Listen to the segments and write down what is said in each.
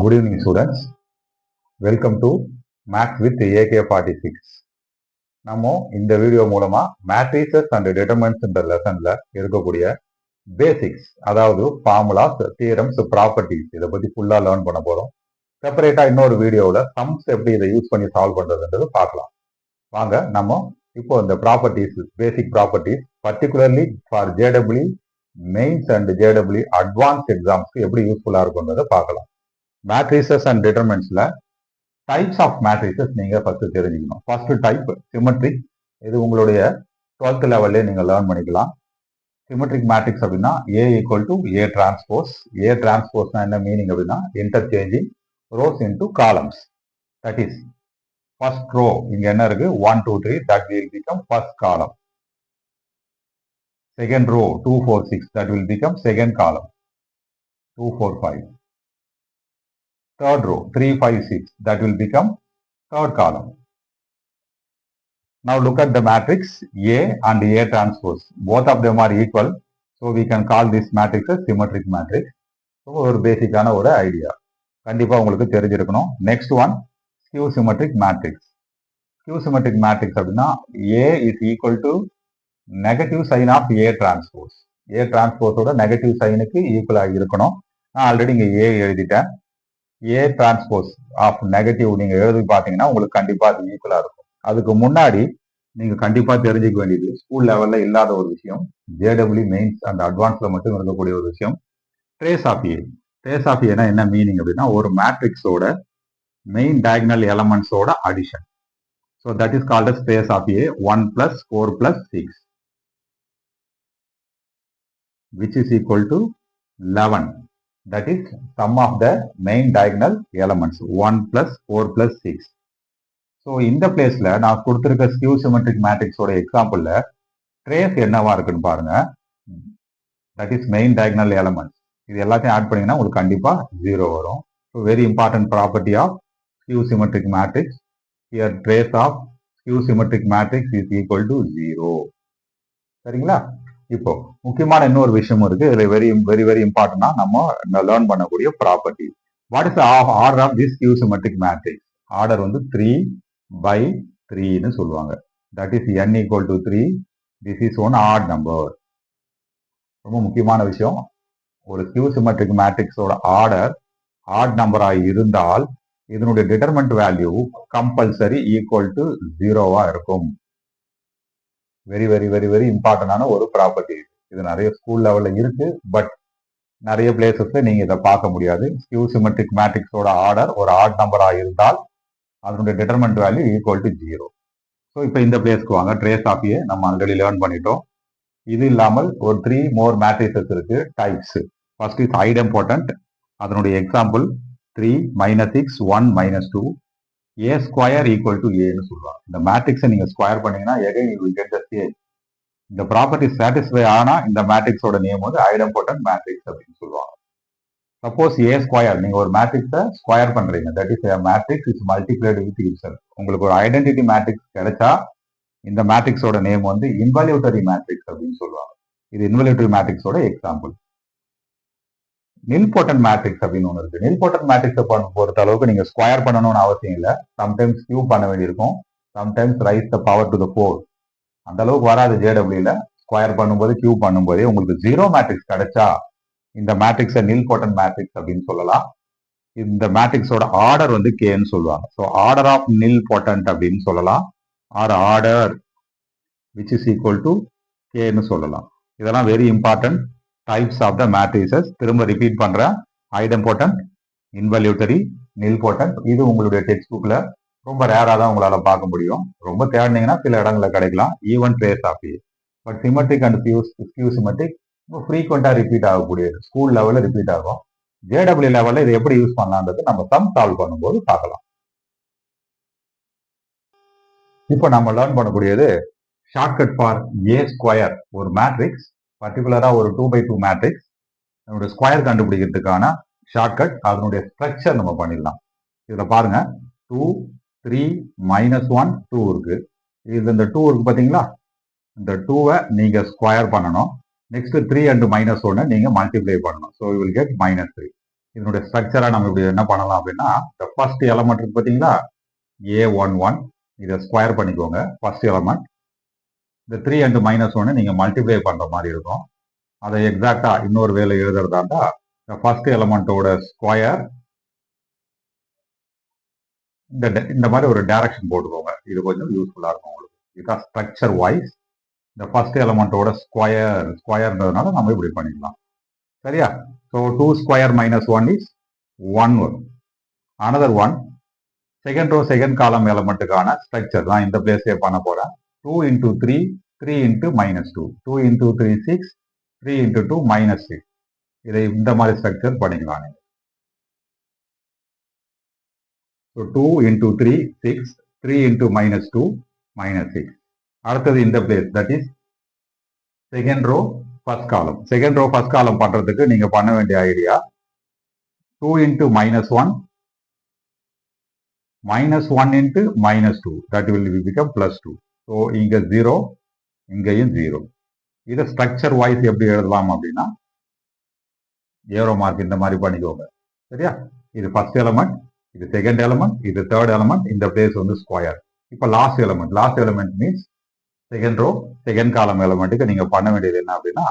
Good evening, students. Welcome to Maths with AK46. நம்ம இந்த video மூலமா மேட்ரிசஸ் அண்ட் டிட்டர்மினன்ட்ஸ் என்ற லெசன்ல இருக்கக்கூடிய பேசிக்ஸ், அதாவது ஃபார்முலாஸ், தியரம்ஸ், ப்ராப்பர்ட்டிஸ் இதை பத்தி ஃபுல்லா லேர்ன் பண்ண போறோம். செப்பரேட்டா இன்னொரு வீடியோவில் சம்ஸ் எப்படி இதை யூஸ் பண்ணி சால்வ் பண்றதுன்றது பார்க்கலாம். வாங்க நம்ம இப்போ இந்த properties, basic properties, particularly for J W mains and J W advance எக்ஸாம்ஸ்க்கு எப்படி யூஸ்ஃபுல்லா இருக்குன்றதை பார்க்கலாம். மேட்ரிசஸ் அண்ட் டிட்டர்மினன்ட்ஸ்ல டைப்ஸ் ஆஃப் மேட்ரிசஸ் நீங்க ஃபர்ஸ்ட் தெரிஞ்சுக்கணும். First type symmetric. இது உங்களுடைய 12th லெவல்லே நீங்க லேர்ன் பண்ணிக்கலாம். சிமெட்ரிக் மேட்ரிக்ஸ் அப்படின்னா A equal to A transpose. A டிரான்ஸ்போஸ்னா என்ன மீனிங் அப்படின்னா interchanging rows into columns. That is first row இங்க என்ன இருக்கு 1 2 3 that will become first column. Second row 2 4 6 that will become second column. 2 4 5. Third row 3 5 6 that will become third column. Now look at the matrix A and A transpose. Both of them are equal, so we can call this matrix a symmetric matrix. So ஒரு பேசிக்கான ஒரு idea கண்டிப்பா உங்களுக்கு தெரிஞ்சிருக்கணும். Next one skew symmetric matrix. Skew symmetric matrix அப்படின்னா A is equal to negative sign of A transpose. A டிரான்ஸ்போஸோட negative சைனுக்கு ஈக்குவலாக இருக்கணும். நான் ஆல்ரெடி இங்க A எழுதிட்டேன். ஏ டிரான்ஸ்போஸ் ஆஃப் நெகட்டிவ் நீங்க எழுதி பார்த்தீங்கன்னா உங்களுக்கு கண்டிப்பா அது ஈக்குவலா இருக்கும். அதுக்கு முன்னாடி நீங்க கண்டிப்பா தெரிஞ்சுக்க வேண்டியது ஸ்கூல் லெவல்ல இல்லாத ஒரு விஷயம், ஜேடபிள்யூ மெயின்ஸ் அண்ட் அட்வான்ஸ்ல மட்டும் இருக்கக்கூடிய ஒரு விஷயம், trace of A. Trace of ஏனா என்ன மீனிங் அப்படின்னா ஒரு மேட்ரிக்ஸோட மெயின் டயகனல் எலமெண்ட்ஸோட addition. So that is called as trace of A 1 + 4 + 6 which is equal to 11. That is sum of the main diagonal elements 1 + 4 + 6. So இந்த பிளேஸ்ல நான் கொடுத்திருக்க ஸ்கியூ சிமெட்ரிக் மேட்ரிக்ஸோட எக்ஸாம்பிள்ல ட்ரேஸ் என்னவா இருக்குன்னு பாருங்க. That is main diagonal elements. இது எல்லாத்தையும் ஆட் பண்ணீங்கன்னா உங்களுக்கு கண்டிப்பா 0 வரும். So very important property of skew symmetric matrix. Here trace of skew symmetric matrix is equal to 0. சரிங்களா? இப்போ முக்கியமான இன்னொரு விஷயம் இருக்கு. இதுல வெரி வெரி இம்பார்ட்டன்டா நம்ம லேர்ன் பண்ணக்கூடிய property. What is order of this skew symmetric matrix? Order வந்து 3/3 சொல்லுவாங்க. That is n = 3. This is one odd number. ரொம்ப முக்கியமான விஷயம். ஒரு ஸ்கியூ சிமெட்ரிக் மேட்ரிக்ஸோட ஆர்டர் ஆட் நம்பரா இருந்தால் இதனுடைய determinant value compulsory equal to 0வா இருக்கும். வெரி வெரி வெரி வெரி இம்பார்ட்டன்டான ஒரு ப்ராப்பர்ட்டி. இது நிறைய ஸ்கூல் லெவல்ல இருக்கு, பட் நிறைய பிளேசஸ்ல நீங்க இதை பார்க்க முடியாது. ஸ்கியூ சிமெட்ரிக் மேட்ரிக்ஸோட ஆர்டர் ஒரு ஆட் நம்பரா இருந்தால் அதனுடைய determinant value equal to 0. So இப்போ இந்த பிளேஸ்க்கு வாங்க. ட்ரேஸ் ஆஃப் ஏ நம்ம ஆல்ரெடி லேர்ன் பண்ணிட்டோம். இது இல்லாமல் ஒரு 3 more மேட்ரிசஸ் இருக்கு, டைப்ஸ். First is idempotent. அதனுடைய example 3 - 6 1 - 2 A square equal to ஏன்னு சொல்லுவாங்க. இந்த மேட்ரிக்ஸை நீங்க ஸ்கொயர் பண்ணீங்கன்னா again you will get the same. இந்த ப்ராப்பர்ட்டி சாட்டிஸ்ஃபை ஆனா இந்த மேட்ரிக்ஸோட நேம் வந்து ஐடெம்போட்டன்ட் மேட்ரிக்ஸ் அப்படின்னு சொல்லுவாங்க. சப்போஸ் ஏ ஸ்கொயர் நீங்க ஒரு மேட்ரிக்ஸை ஸ்கொயர் பண்றீங்க, that is matrix is multiplied with itself. உங்களுக்கு ஒரு ஐடென்டிட்டி மேட்ரிக்ஸ் கிடைச்சா இந்த மேட்ரிக்ஸோட நேம் வந்து இன்வல்யூட்டரி மேட்ரிக்ஸ் அப்படின்னு சொல்லுவாங்க. இது இன்வல்யூட்டரி மேட்ரிக்ஸோட எக்ஸாம்பிள். நில்போட்டன்ட் மேட்ரிக்ஸ் அப்படின்னு ஒன்று இருக்கு. நில்போட்டன்ட் மேட்ரிக்ஸை பொறுத்த அளவுக்கு நீங்க ஸ்கொயர் பண்ணணும்னு அவசியம் இல்லை. சம்டைம்ஸ் கியூப் பண்ண வேண்டியிருக்கும், sometimes raise the power to the 4. அந்த அளவுக்கு வராது ஜேடபிள்யூல. ஸ்கொயர் பண்ணும்போது கியூப் பண்ணும்போதே உங்களுக்கு 0 மேட்ரிக்ஸ் கிடைச்சா இந்த மேட்ரிக்ஸை நில்போட்டன்ட் மேட்ரிக்ஸ் அப்படின்னு சொல்லலாம். இந்த மேட்ரிக்ஸோட ஆர்டர் வந்து கேன்னு சொல்லுவாங்க. ஸோ ஆர்டர் ஆஃப் நில்போட்டன்ட் அப்படின்னு சொல்லலாம், or order which is equal to கேன்னு சொல்லலாம். இதெல்லாம் very important types of the matrices. திரும்ப ரிப்பீட் பண்றேன். ஐடெம்போட்டன்ட், இன்வல்யூட்டரி, நில்போட்டன்ட். இது உங்களுடைய டெக்ஸ்ட் புக்ல ரொம்ப ரேரா தான் உங்களால பார்க்க முடியும். ரொம்ப தேடினீங்கன்னா சில இடங்களில் கிடைக்கலாம். Even trace of A. But symmetric and skew symmetric ரொம்ப ஃப்ரீக்வெண்டா ரிப்பீட் ஆகக்கூடியது. ஸ்கூல் லெவலில் ரிப்பீட் ஆகும். ஜேடபிள்யூ லெவலில் இதை எப்படி யூஸ் பண்ணலான்றது நம்ம சம் சால்வ் பண்ணும்போது பார்க்கலாம். இப்போ நம்ம லேர்ன் பண்ணக்கூடியது ஷார்ட்கட் ஃபார் ஏ ஸ்கொயர். ஒரு மேட்ரிக்ஸ், பர்டிகுலரா ஒரு 2/2 மேட்ரிக்ஸ், அதனுடைய ஸ்கொயர் கண்டுபிடிக்கிறதுக்கான ஷார்ட்கட், அதனுடைய ஸ்ட்ரக்சர் நம்ம பண்ணிடலாம். இதுல பாருங்க 2 3 -1 2 இருக்கு. இது இந்த 2 இருக்கு பாத்தீங்களா? இந்த 2வை நீங்க ஸ்கொயர் பண்ணணும். நெக்ஸ்ட் 3 and -1 நீங்க மல்டிப்ளை பண்ணணும். So you will get -3. இதனுடைய ஸ்ட்ரக்சரா நம்ம இப்படி என்ன பண்ணலாம் அப்படின்னா, இந்த ஃபர்ஸ்ட் எலமெண்ட் இருக்கு பார்த்தீங்களா, A11 இதை ஸ்கொயர் பண்ணிக்கோங்க. ஃபர்ஸ்ட் எலமெண்ட் இந்த 3 அண்ட் -1 நீங்க மல்டிப்ளை பண்ற மாதிரி இருக்கும். அதை எக்ஸாக்டா இன்னொரு வேலை எழுதுறதா இருந்தா இந்த ஃபர்ஸ்ட் எலமெண்டோட ஸ்கொயர் இந்த மாதிரி ஒரு டைரக்ஷன் போட்டுக்கோங்க. இது கொஞ்சம் யூஸ்ஃபுல்லா இருக்கும் உங்களுக்கு. இதுதான் ஸ்ட்ரக்சர் வைஸ் இந்த ஃபர்ஸ்ட் எலமெண்டோட ஸ்கொயர்ன்றதுனால நம்ம இப்படி பண்ணிக்கலாம். சரியா? ஸோ 2 ஸ்கொயர் -1 இஸ் 1 வரும். Another one second row second column எலமெண்ட்டுக்கான ஸ்ட்ரக்சர் தான் இந்த பிளேஸ்லேயே பண்ண போறேன். 2 into 3 3 into -2 2 into 3 6 3 into 2 -6 இதை இந்த மாதிரி ஸ்ட்ரக்சர் பண்ணிக்கலாம். So 2 into 3 6 3 into -2 -6. அடுத்தது இந்த place that is second row first column. Second row first column பண்றதுக்கு நீங்க பண்ண வேண்டிய idea 2 into -1 -1 into -2 that will become +2. So இங்க 0 இங்கேயும் 0. இதை ஸ்ட்ரக்சர் வைஸ் எப்படி எழுதலாம் அப்படின்னா ஏரோ மார்க் இந்த மாதிரி பண்ணிக்கோங்க. சரியா? இது ஃபர்ஸ்ட் எலமெண்ட், இது செகண்ட் எலமெண்ட், இது தேர்ட் எலமெண்ட், இந்த பிளேஸ் வந்து ஸ்கொயர். இப்போ last element means second row second column எலமெண்ட்டுக்கு நீங்க பண்ண வேண்டியது என்ன அப்படின்னா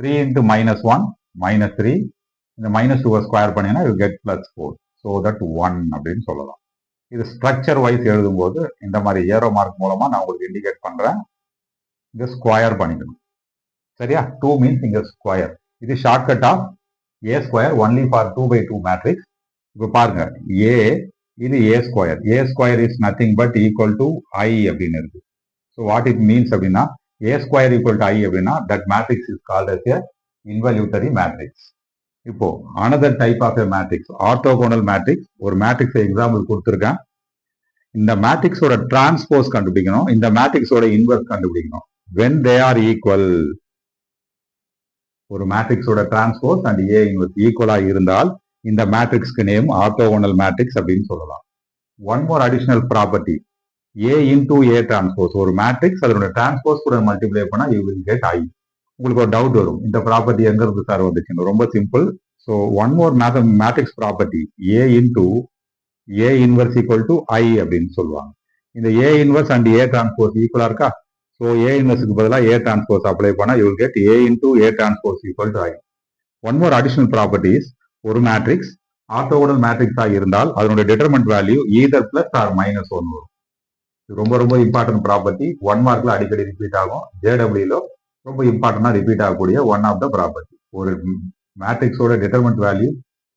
3 into -1 -3 இந்த -2 ஸ்கொயர் பண்ணீங்கன்னா யூ கெட் +4. ஸோ தட் 1 அப்படின்னு சொல்லலாம். இது ஸ்ட்ரக்சர் வைஸ் எழுதும்போது இந்த மாதிரி ஏரோ மார்க் மூலமா நான் உங்களுக்கு இண்டிகேட் பண்றேன். இங்க ஸ்கொயர் பண்ணிக்கணும். சரியா? 2 மீன்ஸ் இங்க ஸ்கொயர். இது shortcut of A square only for 2/2 matrix. இப்போ பாருங்க A இது A square. A square is nothing but equal to I அப்படின்னு இருக்கு. ஸோ வாட் இட் மீன்ஸ் அப்படின்னா A square equal to I அப்படின்னா that matrix is called as a involutory matrix. இப்போ another type of a matrix orthogonal matrix. ஒரு matrix example கொடுத்துருக்கேன். இந்த மேட்ரிக்ஸோட transpose கண்டுபிடிக்கணும், இந்த மேட்ரிக்ஸோட இன்வெர்ஸ் கண்டுபிடிக்கணும். when they are equal, ஒரு மேட்ரிக்ஸோட டிரான்ஸ்போஸ் அண்ட் A இன்வெர்ஸ் ஈக்குவலா இருந்தால் இந்த மேட்ரிக்ஸ்க்கு நேம் ஆர்த்தோகோனல் மேட்ரிக்ஸ் அப்படின்னு சொல்லலாம். One more additional property A into A transpose. ஒரு மேட்ரிக்ஸ் அதோட டிரான்ஸ்போஸ் கூட மல்டிப்ளை பண்ணா யூ வில் கெட் I. உங்களுக்கு ஒரு டவுட் வரும், இந்த ப்ராப்பர்ட்டி எங்க இருந்து சார் வந்துச்சுன்னு. ரொம்ப simple. So one more matrix property A into A inverse equal to I அப்படின்னு சொல்லுவாங்க. இந்த A inverse and A transpose ஈக்குவலா இருக்கா? ஸோ A இன்வெர்ஸுக்கு பதிலாக A டிரான்ஸ்போஸ் அப்ளை பண்ணா you will get A into A transpose equal to I. One more additional properties ஒரு matrix orthogonal மேட்ரிக்ஸா இருந்தால் அதனுடைய determinant value either plus or -1 வரும். ரொம்ப ரொம்ப இம்பார்ட்டன்ட் ப்ராப்பர்ட்டி. 1 மார்க்ல அடிக்கடி ரிப்பீட் ஆகும். JEEல ரொம்ப இம்பார்ட்டன்டா ரிப்பீட் ஆகக்கூடிய ஒன் ஆஃப் த ப்ராப்பர்ட்டி. ஒரு மேட்ரிக்ஸோட determinant value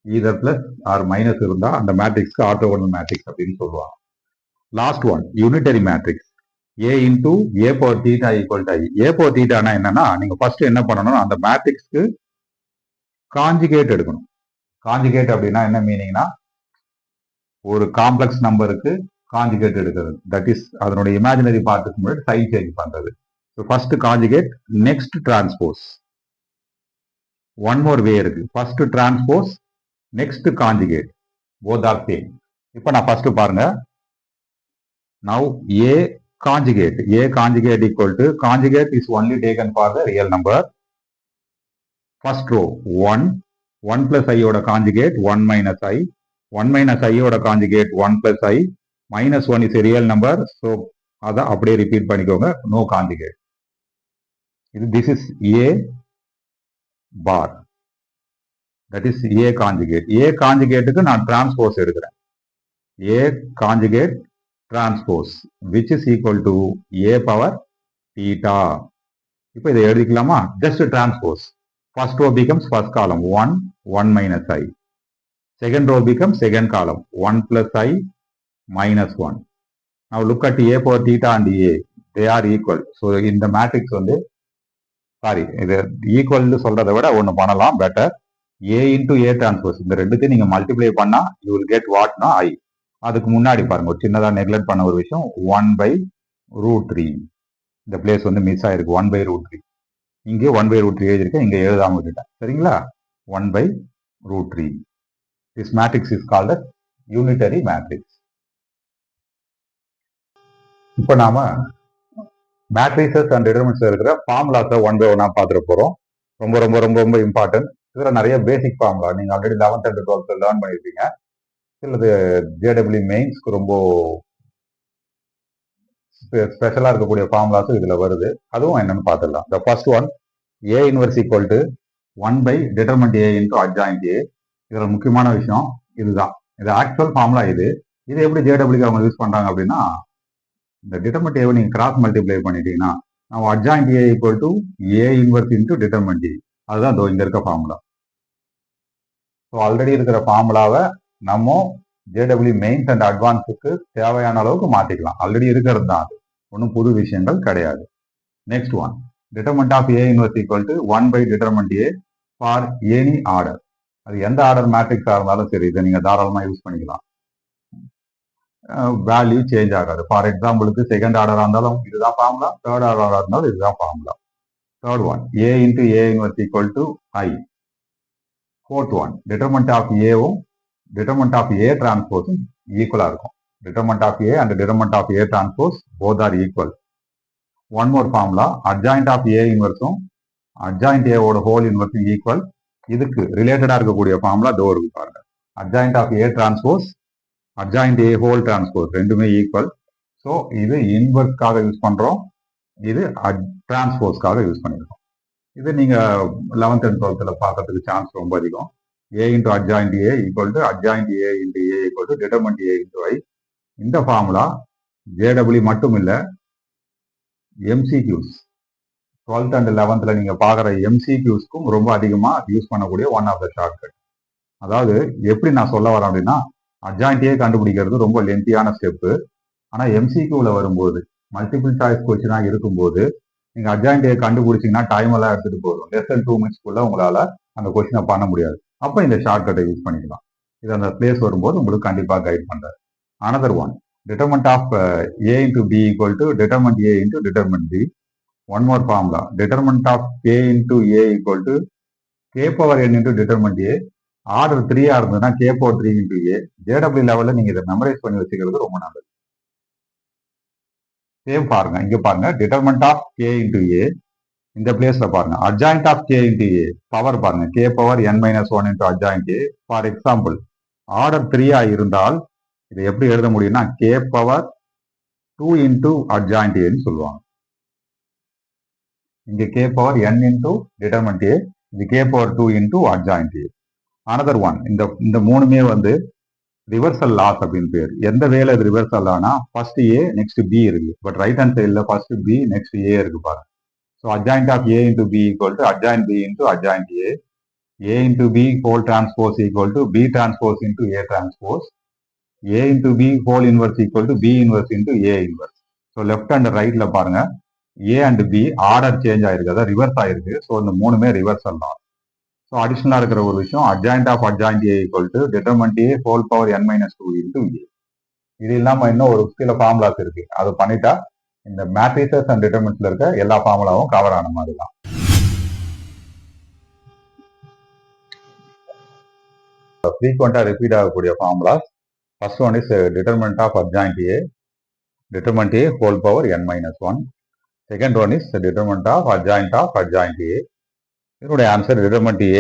either plus or minus இருந்தா அந்த மேட்ரிக்ஸ்க்கு ஆர்த்தோகோனல் மேட்ரிக்ஸ் அப்படின்னு சொல்லுவாங்க. Last one unitary matrix A into A power theta equal to I. A power theta என்னன்னா நீங்க ஃபர்ஸ்ட் என்ன பண்ணணும், அந்த மேட்ரிக்ஸ்க்கு காஞ்சுகேட் எடுக்கணும். காஞ்சுகேட் அப்படின்னா என்ன மீனிங்னா ஒரு காம்ப்ளெக்ஸ் நம்பருக்கு காஞ்சுகேட் எடுக்கிறது. தட் இஸ் அதனுடைய இமேஜினரி பார்ட்டுக்கு முன்னாடி சைன் சேஞ்ச் பண்றது. So first conjugate, next transpose. One more way இருக்கு. First transpose, next conjugate. Both are same. இப்போ நான் ஃபர்ஸ்ட் பாருங்க. Now A conjugate. A conjugate equal to conjugate is only taken for the real number. First row 1 1 plus I ஓட conjugate 1 minus I 1 minus I ஓட conjugate 1 plus I minus 1 is a real number. So அதை அப்படியே repeat பண்ணிக்கோங்க. No conjugate. This is A bar. That is A conjugate. A conjugateக்கு நான் transpose எடுக்கிறேன். A conjugate transpose which is equal to A power theta. இப்போ இதை எழுதிக்கலாமா? just transpose. First row becomes first column 1 1 minus I. Second row becomes second column 1 plus I minus 1. Now look at A power theta and A. They are equal. So இந்த matrix வந்து sorry இது ஈக்குவல்னு சொல்றதை விட ஒன்று பண்ணலாம் better. A into A transpose இந்த ரெண்டுத்தையும் நீங்க மல்டிப்ளை பண்ணா யூ வில் கெட் வாட்னா I. அதுக்கு முன்னாடி பாருங்க ஒரு சின்னதா நெக்லெக்ட் பண்ண ஒரு விஷயம் 1/√3. இந்த பிளேஸ் வந்து மிஸ் ஆயிருக்கு. 1/√3 இங்கே 1/√3 எழுதிருக்கேன், இங்க எழுதாம விட்டுட்டேன். சரிங்களா? 1/√3. This matrix is called unitary matrix. இப்போ நாம மேட்ரிக்ஸஸ் அண்ட் டிட்டர்மினன்ட்ஸ் இருக்கிற ஃபார்முலாஸை 1 by 1 பார்த்துட்டு போறோம். ரொம்ப ரொம்ப ரொம்ப ரொம்ப இம்பார்ட்டன்ட். இதுல நிறைய பேசிக் ஃபார்முலா நீங்க already 11th and 12th learn பண்ணிருப்பீங்க. சிலது ஜேடபிள்யூ மெயின்ஸ்க்கு ரொம்ப ஸ்பெஷலா இருக்கக்கூடிய ஃபார்முலாஸும் இதுல வருது. அதுவும் என்னன்னு பார்த்துடலாம். The first one A inverse equal to 1 by determinant A into adjoint A. இதுல முக்கியமான விஷயம் இதுதான். இது ஆக்சுவல் ஃபார்முலா இது. இது எப்படி ஜேடபிள்யூக்கு அவங்க யூஸ் பண்றாங்க அப்படின்னா, இந்த டிட்டர்மெண்ட் ஏவை நீங்க கிராஸ் மல்டிப்ளை பண்ணிட்டீங்கன்னா நம்ம adjoint A equal to A inverse into determinant ஏ. அதுதான் இங்க இருக்க ஃபார்முலா. ஸோ ஆல்ரெடி இருக்கிற ஃபார்முலாவை நம்ம ஜேடபிள்யூ மெயின்ஸ் அண்ட் அட்வான்ஸுக்கு தேவையான அளவுக்கு மாத்திக்கலாம். ஆல்ரெடி இருக்கிறது தான் அது. ஒன்றும் புது விஷயங்கள் கிடையாது. Next one determinant of A inverse equal to 1 by determinant A for any order. அது எந்த ஆர்டர் மேட்ரிக்ஸா இருந்தாலும் சரி, இதை நீங்க தாராளமா யூஸ் பண்ணிக்கலாம். வேல்யூ சேஞ்ச் ஆகாது. ஃபார் எக்ஸாம்பிளுக்கு செகண்ட் ஆர்டரா இருந்தாலும் இதுதான் ஃபார்முலா, தேர்ட் ஆர்டரா இருந்தாலும் இதுதான் formula. Third one A into A inverse equal to I. Fourth one determinant of ஏவும் டிட்டர்மெண்ட் ஆஃப் ஏ டிரான்ஸ்போஸும் ஈக்குவலா இருக்கும். Determinant of A and determinant of A transpose both are equal. One more formula adjoint of A இன்வர்ஸும் adjoint ஏவோட whole இன்வர்ஸும் equal. இதுக்கு ரிலேட்டடா இருக்கக்கூடிய ஃபார்முலா இருக்கு பாருங்க. Adjoint of A transpose adjoint A whole transpose ரெண்டுமே ஈக்குவல். ஸோ இது இன்வர்ஸ்க்காக யூஸ் பண்றோம், இது டிரான்ஸ்போஸ்க்காக யூஸ் பண்ணிருக்கோம். இது நீங்க 11th and 12th பார்க்கறதுக்கு சான்ஸ் ரொம்ப அதிகம். A into adjoint A equal to adjoint A into A equal to determinant A into I. இந்த ஃபார்முலா ஜேடபிள்யூ மட்டும் இல்ல, எம்சிக்யூஸ் 12th and 11th நீங்க பாக்குற எம்சிக்யூஸ்க்கும் ரொம்ப அதிகமா யூஸ் பண்ணக்கூடிய ஒன் ஆஃப் த ஷார்ட்கட். அதாவது எப்படி நான் சொல்ல வரேன் அப்படின்னா, அட்ஜாயிண்ட் ஏ கண்டுபிடிக்கிறது ரொம்ப லென்த்தியான ஸ்டெப்பு. ஆனா எம்சிக்யூல வரும்போது மல்டிபிள் சாய்ஸ் கொஸ்டினா இருக்கும்போது நீங்க அட்ஜாயிண்ட் ஏ கண்டுபிடிச்சீங்கன்னா டைம் எல்லாம் எடுத்துட்டு போதும். லெஸ் தென் 2 minutesக்குள்ள உங்களால அந்த கொஸ்டினை பண்ண முடியாது. அப்ப இந்த ஷார்ட்கட்டை யூஸ் பண்ணிக்கலாம். இது அந்த பிளேஸ் வரும்போது உங்களுக்கு கண்டிப்பா கைட் பண்றாரு. Another one determinant of A into B equal to determinant A into determinant B. One more formula determinant of K into A equal to K power N into determinant A. Order 3 இருந்ததுன்னா K power 3 into A. JW லெவலில் நீங்க இதை memorise பண்ணி வச்சுக்கிறது ரொம்ப நல்லது. Same பாருங்க, இங்க பாருங்க determinant of K into A. இந்த பிளேஸ்ல பாருங்க adjoint of K into A. Power பாருங்க K power n minus 1 into adjoint A. For example order 3 இருந்தால் இதை எப்படி எழுத முடியும்னா கே பவர் 2 இன்டூ அட்ஜாயிண்ட் ஏன்னு சொல்லுவாங்க. இங்க K power n into determinant A, இது K power 2 into adjoint A. Another one இந்த மூணுமே ரிவர்சல் லாஸ் அப்படின்னு பேர். எந்த வேலை இது ரிவர்சல் ஆனா ஃபர்ஸ்ட் ஏ நெக்ஸ்ட் பி இருக்கு, பட் ரைட் ஹேண்ட் சைட்ல ஃபர்ஸ்ட் பி நெக்ஸ்ட் ஏ இருக்கு பாருங்க. So adjoint of A into B equal to adjoint B into adjoint A. A into B whole transpose equal to B transpose into A transpose. A into B whole inverse equal to B inverse into A inverse. So left and ரைட்ல பாருங்க A and B order change ஆயிருக்கு, அதாவது reverse ஆயிருக்கு. So இந்த மூணுமே reversal தான். So அடிஷனலா இருக்கிற ஒரு விஷயம் adjoint of adjoint A equal to determinant A whole power n minus 2 into A. இது இல்லாம இன்னும் ஒரு சில ஃபார்முலாஸ் இருக்கு, அது பண்ணிட்டா இந்த மேட்ரிசஸ் அண்ட் டிட்டர்மெண்ட்ஸ்ல இருக்க எல்லா ஃபார்முலாவும் கவர் ஆன மாதிரி தான். ஃப்ரீக்வெண்டா ரிப்பீட் ஆகக்கூடிய ஃபார்முலாஸ். First one is determinant of adjoint A, determinant A whole power n minus 1. Second one is determinant of adjoint A. இதனுடைய answer determinant A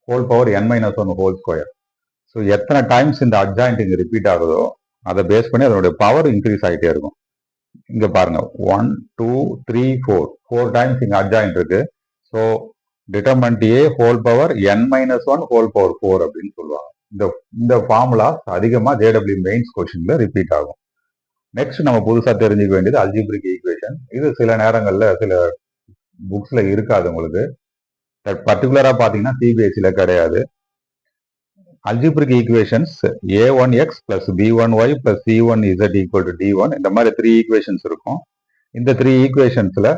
whole power n minus 1 whole square. So எத்தனை times இந்த adjoint இங்க repeat ஆகுதோ அதை base பண்ணி அதனுடைய power increase ஆகிட்டே இருக்கும். இங்க பாருங்க 1 2 3 4 டைம்ஸ் இங்க அட்ஜாயிண்ட் இருக்கு. So determinant A whole power n minus 1 whole power 4 அப்படின்னு சொல்லுவாங்க. இந்த ஃபார்முலா அதிகமா ஜேடபிள்யூ மெயின்ஸ் கொஸ்டின்ல ரிப்பீட் ஆகும். நெக்ஸ்ட் நம்ம புதுசா தெரிஞ்சுக்க வேண்டியது அல்ஜிப்ரிக் ஈக்குவேஷன். இது சில நேரங்கள்ல சில புக்ஸ்ல இருக்காது உங்களுக்கு. பர்டிகுலரா பாத்தீங்கன்னா சிபிஎஸ்சில கிடையாது. Algebraic equations a1x plus b1y plus c1z equal to d1, இந்த மாதிரி 3 ஈக்குவேஷன்ஸ் இருக்கும். இந்த 3 ஈக்குவேஷன்ஸ்ல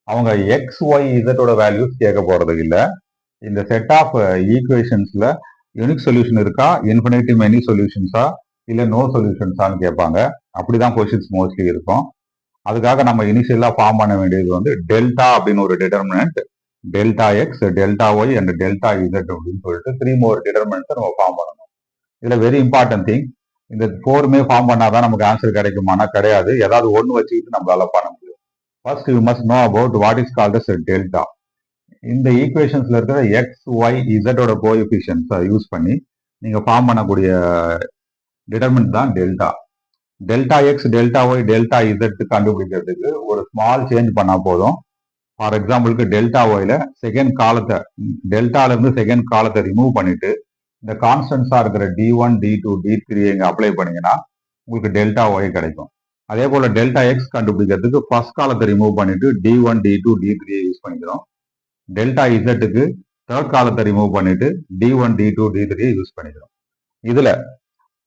அவங்க x y z ஓட வேல்யூஸ் கேட்க போறது இல்ல. இந்த செட் ஆஃப் ஈக்குவேஷன்ஸ்ல யூனிக் சொல்யூஷன் இருக்கா, இன்ஃபினிட்டி மெனி சொல்யூஷன்ஸா, இல்ல நோ சொல்யூஷன்ஸான்னு கேட்பாங்க. அப்படிதான் கொஸ்டின்ஸ் மோஸ்ட்லி இருக்கும். அதுக்காக நம்ம இனிஷியலா ஃபார்ம் பண்ண வேண்டியது டெல்டா அப்படின்னு ஒரு determinant, delta X, delta Y and delta Z அப்படின்னு சொல்லிட்டு 3 more டிட்டர்மினன்ட்ஸ் நம்ம ஃபார்ம் பண்ணணும். இதுல வெரி இம்பார்ட்டன்ட் திங், இந்த 4மே ஃபார்ம் பண்ணாதான் நமக்கு ஆன்சர் கிடைக்குமானா கிடையாது. ஏதாவது ஒன்று வச்சுக்கிட்டு நம்மளால பண்ண முடியும். First you must know about what is called as delta. இந்த ஈக்குவேஷன்ஸ்ல இருக்கிற எக்ஸ் ஒய் இசட்டோட கோஎஃபிஷியன்ஸை யூஸ் பண்ணி நீங்க ஃபார்ம் பண்ணக்கூடிய டிட்டர்மினன்ட் தான் delta. Delta X, delta Y, delta Z கண்டுபிடிக்கிறதுக்கு ஒரு ஸ்மால் சேஞ்ச் பண்ணா போதும். ஃபார் எக்ஸாம்பிளுக்கு டெல்டா ஒய்ல செகண்ட் காலத்தை, டெல்டால இருந்து செகண்ட் காலத்தை ரிமூவ் பண்ணிட்டு இந்த கான்ஸ்டன்ஸா இருக்கிற D1, D2, D3 இங்க அப்ளை பண்ணீங்கன்னா உங்களுக்கு டெல்டா ஒய் கிடைக்கும். அதே போல டெல்டா எக்ஸ் கண்டுபிடிக்கிறதுக்கு ஃபர்ஸ்ட் காலத்தை ரிமூவ் பண்ணிட்டு D1, D2, D3 யூஸ் பண்ணிக்கிறோம். டெல்டா இசட்டுக்கு தேர்ட் காலத்தை ரிமூவ் பண்ணிட்டு D1, D2, D3 யூஸ் பண்ணிக்கிறோம். இதுல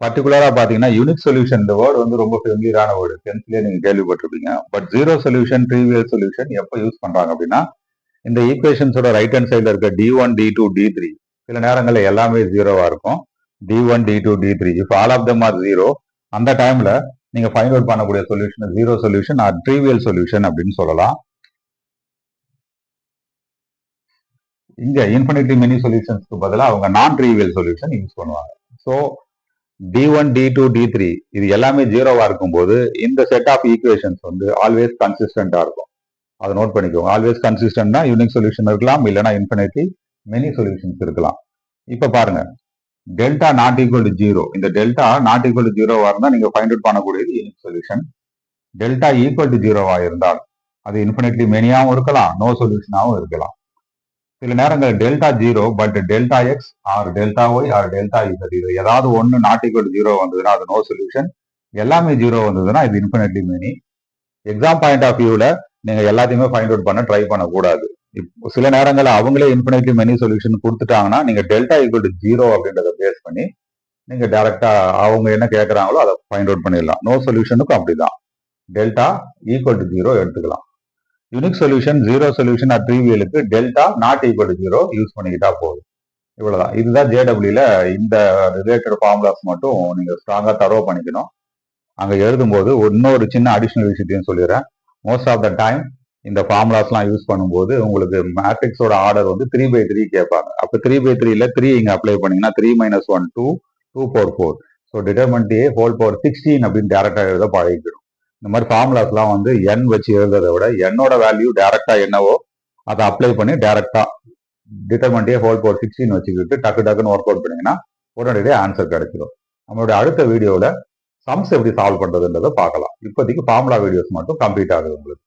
பர்டிகுலரா பாத்தீங்கன்னா யூனிக் சொல்யூஷன், இந்த வேர்டு வந்து ரொம்ப ஃபெமிலியரான வேர்டு, 10th நீங்க கேள்விப்பட்டிருப்பீங்க. But zero solution, trivial solution எப்போ யூஸ் பண்றாங்க அப்படின்னா, இந்த ஈக்குவேஷன்ஸோட ரைட் ஹேண்ட் சைடுல இருக்க D1, D2, D3 சில நேரங்கள்ல எல்லாமே ஜீரோவா இருக்கும். D1, D2, D3 if all of them are zero, அந்த டைம்ல நீங்க ஃபைண்ட் அவுட் பண்ணக்கூடிய solution zero solution or trivial solution அப்படின்னு சொல்லலாம். இங்க இன்ஃபினிட்லி மெனி சொல்யூஷன்ஸ்க்கு பதிலாக அவங்க நான் ட்ரிவியல் சொல்யூஷன் யூஸ் பண்ணுவாங்க. ஸோ D1, D2, D3 இது எல்லாமே ஜீரோவா இருக்கும்போது இந்த செட் ஆஃப் ஈக்குவேஷன்ஸ் வந்து ஆல்வேஸ் கன்சிஸ்டன்டா இருக்கும். அதை நோட் பண்ணிக்கோங்க. ஆல்வேஸ் கன்சிஸ்டன்ட்னா யூனிக் சொல்யூஷன் இருக்கலாம், இல்லைன்னா இன்ஃபினிட்லி மெனி சொல்யூஷன்ஸ் இருக்கலாம். இப்ப பாருங்க, delta not equal to zero, இந்த டெல்டா நாட் ஈக்குவல் டு ஜீரோவா இருந்தா நீங்க ஃபைண்ட் அவுட் பண்ணக்கூடியது unique solution. Delta equal to ஜீரோவா இருந்தால் அது இன்ஃபினிட்லி மெனியாவும் இருக்கலாம், நோ சொல்யூஷனாவும் இருக்கலாம். சில நேரங்கள் delta zero but delta X or delta Y or delta Z இது ஏதாவது ஒன்று நாட் ஈக்குவல் ஜீரோ வந்ததுன்னா அது நோ சொல்யூஷன். எல்லாமே ஜீரோ வந்ததுன்னா இது infinitely many. Exam point of வியூல நீங்க எல்லாத்தையுமே ஃபைண்ட் அவுட் பண்ண ட்ரை பண்ணக்கூடாது. சில நேரங்களில் அவங்களே இன்ஃபினிட்லி மெனி சொல்யூஷன் கொடுத்துட்டாங்கன்னா நீங்க டெல்டா ஈக்குவல் டு ஜீரோ அப்படின்றத பேஸ் பண்ணி நீங்க டைரக்டா அவங்க என்ன கேட்கறாங்களோ அதை ஃபைண்ட் அவுட் பண்ணிடலாம். நோ சொல்யூஷனுக்கும் அப்படிதான், டெல்டா ஈக்குவல் டு ஜீரோ எடுத்துக்கலாம். Unique solution, zero solution or ட்ரிவியலுக்கு delta not equal to zero use பண்ணிக்கிட்டா போதும். இவ்வளவுதான். இதுதான் JEE இந்த ரிலேட்டட் ஃபார்முலாஸ் மட்டும் நீங்க ஸ்ட்ராங்கா தரோ பண்ணிக்கணும். அங்க எழுதும்போது இன்னொரு சின்ன அடிஷனல் விஷயத்தையும் சொல்லிடுறேன். மோஸ்ட் ஆஃப் த டைம் இந்த ஃபார்முலாஸ்லாம் யூஸ் பண்ணும்போது உங்களுக்கு மேட்ரிக்ஸோட ஆர்டர் வந்து 3/3 கேட்பாங்க. அப்போ 3/3ல 3 இங்க அப்ளை பண்ணீங்கன்னா 3 - 1 2, 2 power 4. So determinant A whole power 16 அப்படின்னு டேரக்டா எழுத பழகிக்கணும். இந்த மாதிரி ஃபார்முலாஸ்லாம் வந்து n வச்சு எழுதுறதை விட என்னோட வேல்யூ டேரக்டா என்னவோ அதை அப்ளை பண்ணி டேரக்டா டிட்டர்மினன்ட் A ஹோல் பவர் 16 வச்சுக்கிட்டு டக்குன்னு ஒர்க் அவுட் பண்ணீங்கன்னா உடனடியே ஆன்சர் கிடைச்சிடும். நம்மளுடைய அடுத்த வீடியோவில் சம்ஸ் எப்படி சால்வ் பண்றதுன்றதை பார்க்கலாம். இப்போதைக்கு ஃபார்முலா வீடியோஸ் மட்டும் கம்ப்ளீட் ஆகுது உங்களுக்கு.